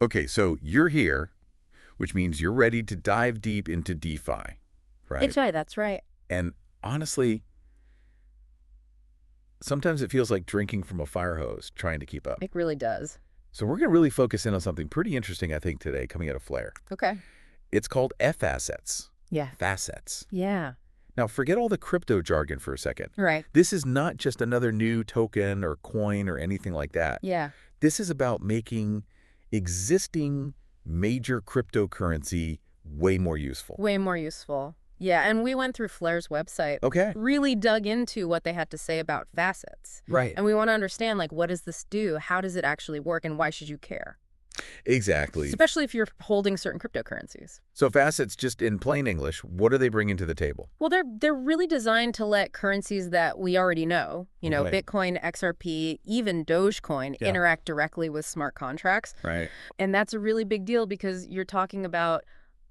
Okay, so you're here, which means you're ready to dive deep into DeFi, right? HI, that's right. And honestly, sometimes it feels like drinking from a fire hose trying to keep up. It really does. So we're going to really focus in on something pretty interesting, I think, today coming out of Flare. Okay. It's called FAssets. Yeah. FAssets. Yeah. Now, forget all the crypto jargon for a second. Right. This is not just another new token or coin or anything like that. Yeah. This is about making existing major cryptocurrency way more useful. Way more useful. Yeah, and we went through Flare's website. Okay. Really dug into what they had to say about FAssets. Right. And we want to understand, like, what does this do? How does it actually work? And why should you care? Exactly. Especially if you're holding certain cryptocurrencies. So FAssets, just in plain English, what are they bringing to the table? Well, they're really designed to let currencies that we already know, Okay. Bitcoin, XRP, even Dogecoin, interact directly with smart contracts. Right. And that's a really big deal because you're talking about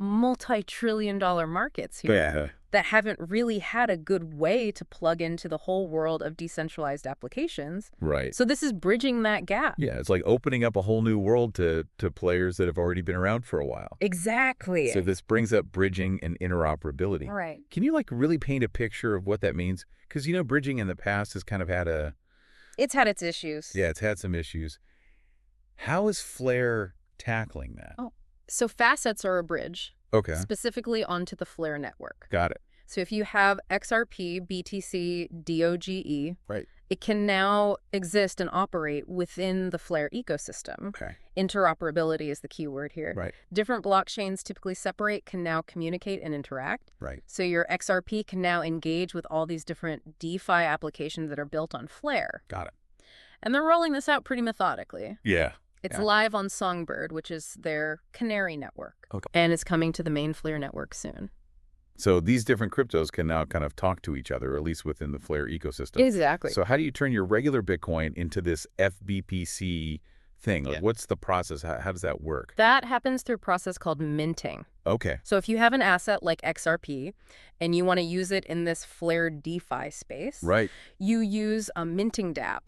multi-trillion-dollar markets here Yeah. that haven't really had a good way to plug into the whole world of decentralized applications. Right. So this is bridging that gap. Yeah, it's like opening up a whole new world to players that have already been around for a while. Exactly. So this brings up bridging and interoperability. Right. Can you really paint a picture of what that means? Because, bridging in the past has kind of had It's had its issues. yeah, it's had some issues. How is Flare tackling that? Oh, so FAssets are a bridge. Okay. Specifically onto the Flare network. Got it. So if you have XRP, BTC, DOGE, Right. it can now exist and operate within the Flare ecosystem. Okay. Interoperability is the key word here. Right. Different blockchains typically separate, can now communicate and interact. Right. So your XRP can now engage with all these different DeFi applications that are built on Flare. Got it. And they're rolling this out pretty methodically. Yeah. It's Yeah. live on Songbird, which is their canary network. Okay. And it's coming to the main Flare network soon. So these different cryptos can now kind of talk to each other, or at least within the Flare ecosystem. Exactly. So how do you turn your regular Bitcoin into this FBPC thing? Like, Yeah. what's the process? How does that work? That happens through a process called minting. Okay. So if you have an asset like XRP and you want to use it in this Flare DeFi space, Right. you use a minting dApp,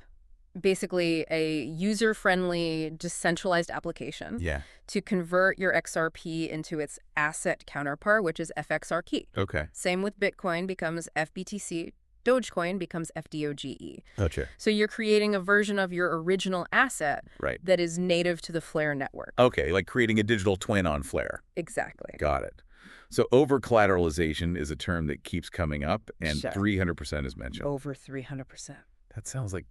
basically a user-friendly, decentralized application Yeah. to convert your XRP into its asset counterpart, which is FXRP. Okay. Same with Bitcoin becomes FBTC, Dogecoin becomes FDOGE. Gotcha. So you're creating a version of your original asset Right. that is native to the Flare network. Okay, like creating a digital twin on Flare. Exactly. Got it. So over-collateralization is a term that keeps coming up, and Sure. 300% is mentioned. Over 300%. That sounds like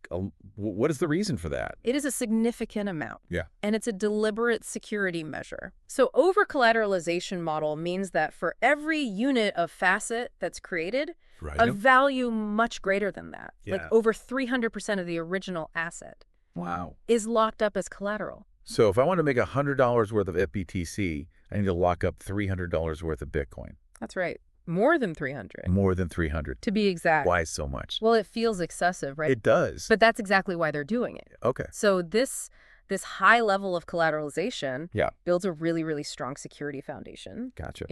what is the reason for that? It is a significant amount. Yeah. And it's a deliberate security measure. So over-collateralization model means that for every unit of facet that's created, Right. a value much greater than that, like Yeah. over 300% of the original asset, Wow. is locked up as collateral. So if I want to make $100 worth of FBTC, I need to lock up $300 worth of Bitcoin. That's right. More than 300, More than 300. to be exact. Why so much? Well, it feels excessive, right? It does. But that's exactly why they're doing it. Okay. So this high level of collateralization Yeah. builds a really, really strong security foundation. Gotcha.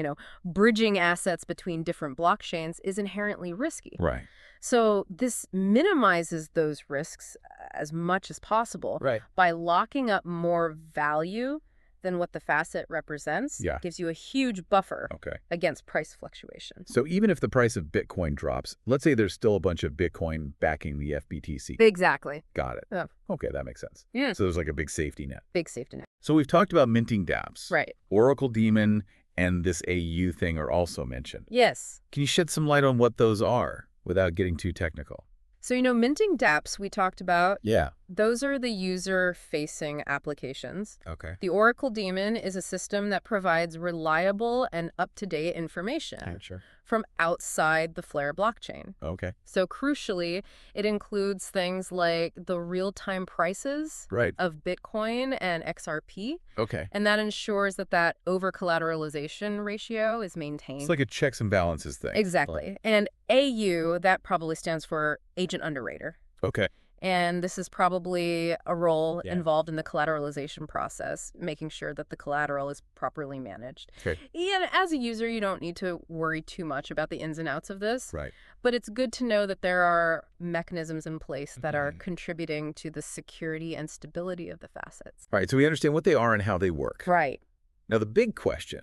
Bridging assets between different blockchains is inherently risky. Right. So this minimizes those risks as much as possible Right. by locking up more value than what the facet represents. Yeah. Gives you a huge buffer Okay. against price fluctuations. So even if the price of Bitcoin drops, let's say there's still a bunch of Bitcoin backing the FBTC. Exactly. Got it. Yeah. Okay, that makes sense. Yeah. So there's like a big safety net. Big safety net. So we've talked about minting dApps. Right. Oracle Daemon and this AU thing are also mentioned. Yes. Can you shed some light on what those are without getting too technical? So, minting dApps we talked about, Yeah. those are the user-facing applications. Okay. The Oracle Daemon is a system that provides reliable and up-to-date information Sure. from outside the Flare blockchain. Okay. So crucially, it includes things like the real-time prices Right. of Bitcoin and XRP, Okay. and that ensures that over-collateralization ratio is maintained. It's like a checks and balances thing. Exactly. And AU, that probably stands for Agent Underwriter. Okay. And this is probably a role Yeah. involved in the collateralization process, making sure that the collateral is properly managed. Okay. And as a user, you don't need to worry too much about the ins and outs of this. Right. But it's good to know that there are mechanisms in place that are contributing to the security and stability of the facets. All right, so we understand what they are and how they work. Right. Now, the big question,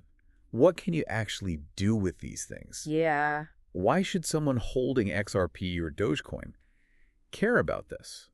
what can you actually do with these things? Yeah. Why should someone holding XRP or Dogecoin care about this?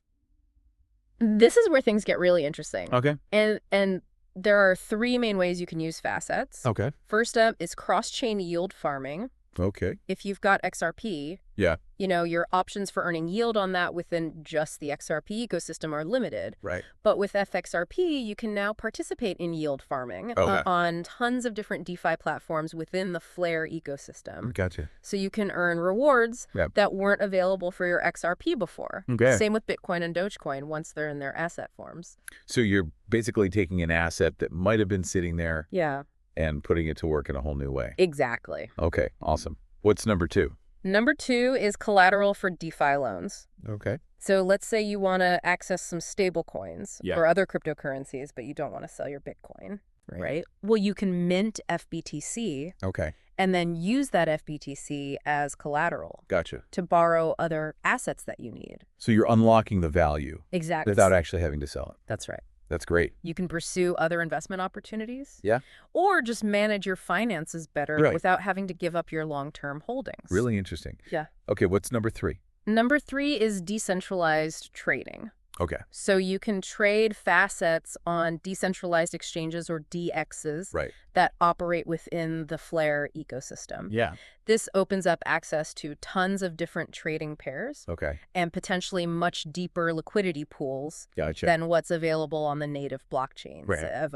This is where things get really interesting. Okay. And there are three main ways you can use facets. Okay. First up is cross-chain yield farming. Okay. If you've got XRP, Yeah. your options for earning yield on that within just the XRP ecosystem are limited. Right. But with FXRP, you can now participate in yield farming Okay. on tons of different DeFi platforms within the Flare ecosystem. Gotcha. So you can earn rewards Yep. that weren't available for your XRP before. Okay. Same with Bitcoin and Dogecoin once they're in their asset forms. So you're basically taking an asset that might have been sitting there Yeah, and putting it to work in a whole new way. exactly. Okay, awesome. What's number two? Number two is collateral for DeFi loans. Okay. So let's say you want to access some stable coins Yeah. or other cryptocurrencies, but you don't want to sell your Bitcoin, right? Well, you can mint FBTC Okay. and then use that FBTC as collateral Gotcha. to borrow other assets that you need. So you're unlocking the value Exactly. without actually having to sell it. That's right. That's great. You can pursue other investment opportunities. Yeah. Or just manage your finances better Right. without having to give up your long-term holdings. Really interesting. Yeah. Okay, what's number three? Number three is decentralized trading. Okay. So you can trade facets on decentralized exchanges or DXs Right. that operate within the Flare ecosystem. Yeah. This opens up access to tons of different trading pairs Okay. and potentially much deeper liquidity pools Gotcha. than what's available on the native blockchains Right. of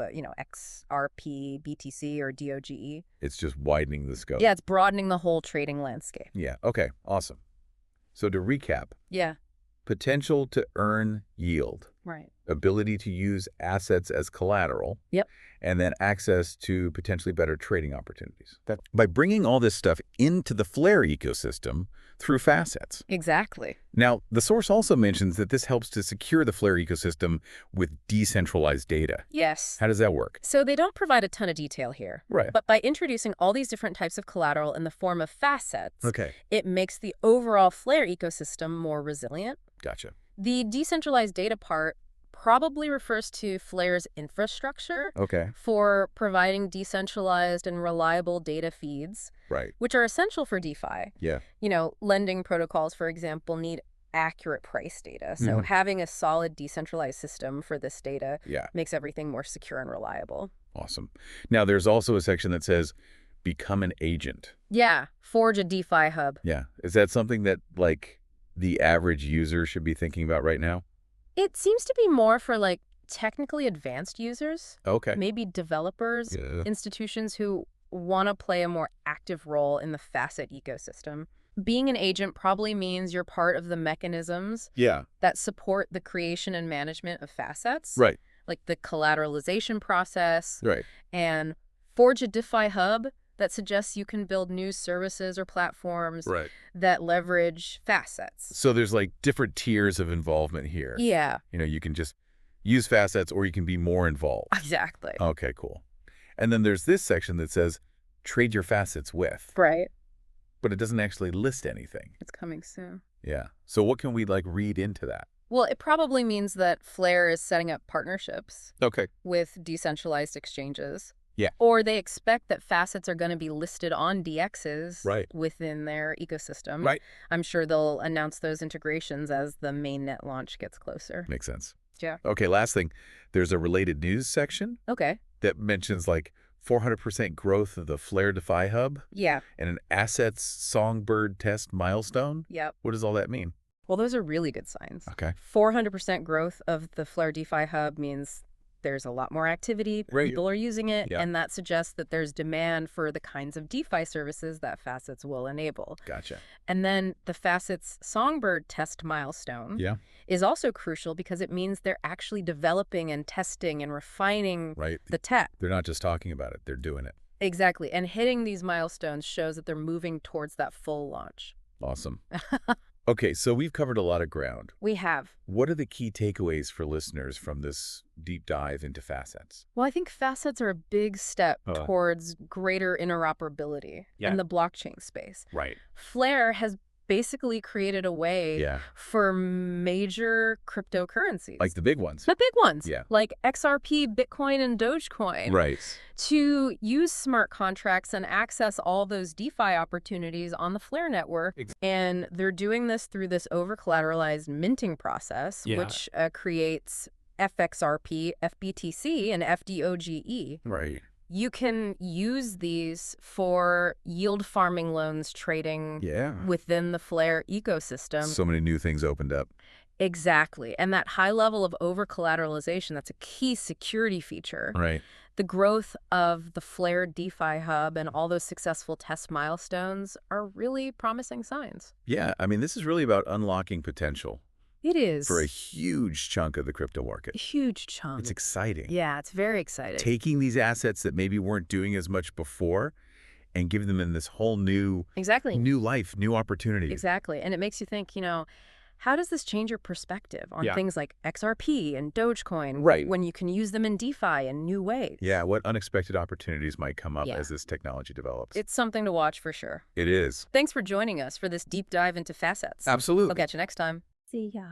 XRP, BTC, or DOGE. It's just widening the scope. Yeah, it's broadening the whole trading landscape. Yeah. Okay. Awesome. So to recap, Yeah, potential to earn yield, right. ability to use assets as collateral, Yep. and then access to potentially better trading opportunities. By bringing all this stuff into the Flare ecosystem through Facets. Exactly. Now, the source also mentions that this helps to secure the Flare ecosystem with decentralized data. Yes. How does that work? So they don't provide a ton of detail here. Right. But by introducing all these different types of collateral in the form of facets, Okay. it makes the overall Flare ecosystem more resilient. Gotcha. The decentralized data part probably refers to Flare's infrastructure Okay. for providing decentralized and reliable data feeds, Right. which are essential for DeFi. Yeah. Lending protocols, for example, need accurate price data. So having a solid decentralized system for this data Yeah. makes everything more secure and reliable. Awesome. Now, there's also a section that says, become an agent. Yeah, forge a DeFi hub. Yeah. Is that something that, like, the average user should be thinking about right now? It seems to be more for technically advanced users, Okay. maybe developers, Yeah. institutions who want to play a more active role in the facet ecosystem. Being an agent probably means you're part of the mechanisms Yeah. that support the creation and management of facets, Right. like the collateralization process, Right. and forge a DeFi hub that suggests you can build new services or platforms Right. that leverage facets. So there's like different tiers of involvement here. Yeah, You can just use Facets or you can be more involved. exactly. Okay, cool. And then there's this section that says trade your Facets with, Right. but it doesn't actually list anything. It's coming soon. Yeah. So what can we read into that? Well, it probably means that Flare is setting up partnerships Okay. with decentralized exchanges. Yeah. Or they expect that facets are going to be listed on DXs Right. within their ecosystem. Right. I'm sure they'll announce those integrations as the mainnet launch gets closer. Makes sense. Yeah. Okay, last thing. There's a related news section Okay. that mentions 400% growth of the Flare DeFi hub Yeah. and an assets songbird test milestone. Yep. What does all that mean? Well, those are really good signs. Okay. 400% growth of the Flare DeFi hub means there's a lot more activity, Right. people are using it, Yeah. and that suggests that there's demand for the kinds of DeFi services that Facets will enable. Gotcha. And then the Facets Songbird test milestone Yeah. is also crucial because it means they're actually developing and testing and refining Right. the tech. They're not just talking about it, they're doing it. Exactly. And hitting these milestones shows that they're moving towards that full launch. Awesome. Okay, so we've covered a lot of ground. We have. What are the key takeaways for listeners from this deep dive into facets? Well, I think facets are a big step Uh, towards greater interoperability Yeah. in the blockchain space. Right. Flare has basically created a way Yeah. for major cryptocurrencies. Like the big ones. The big ones, Yeah. like XRP, Bitcoin, and Dogecoin, Right. to use smart contracts and access all those DeFi opportunities on the Flare network. And they're doing this through this over-collateralized minting process, which creates FXRP, FBTC, and FDOGE. Right. You can use these for yield farming loans trading within the Flare ecosystem. So many new things opened up. Exactly. And that high level of over-collateralization, that's a key security feature. Right. The growth of the Flare DeFi hub and all those successful test milestones are really promising signs. Yeah, I mean, this is really about unlocking potential It is. for a huge chunk of the crypto market. A huge chunk. It's exciting. Yeah, it's very exciting. Taking these assets that maybe weren't doing as much before and giving them in this whole new life, new opportunities. Exactly. And it makes you think, how does this change your perspective on things like XRP and Dogecoin when you can use them in DeFi in new ways? Yeah, what unexpected opportunities might come up as this technology develops. It's something to watch for sure. It is. Thanks for joining us for this deep dive into facets. Absolutely. I'll catch you next time. See ya.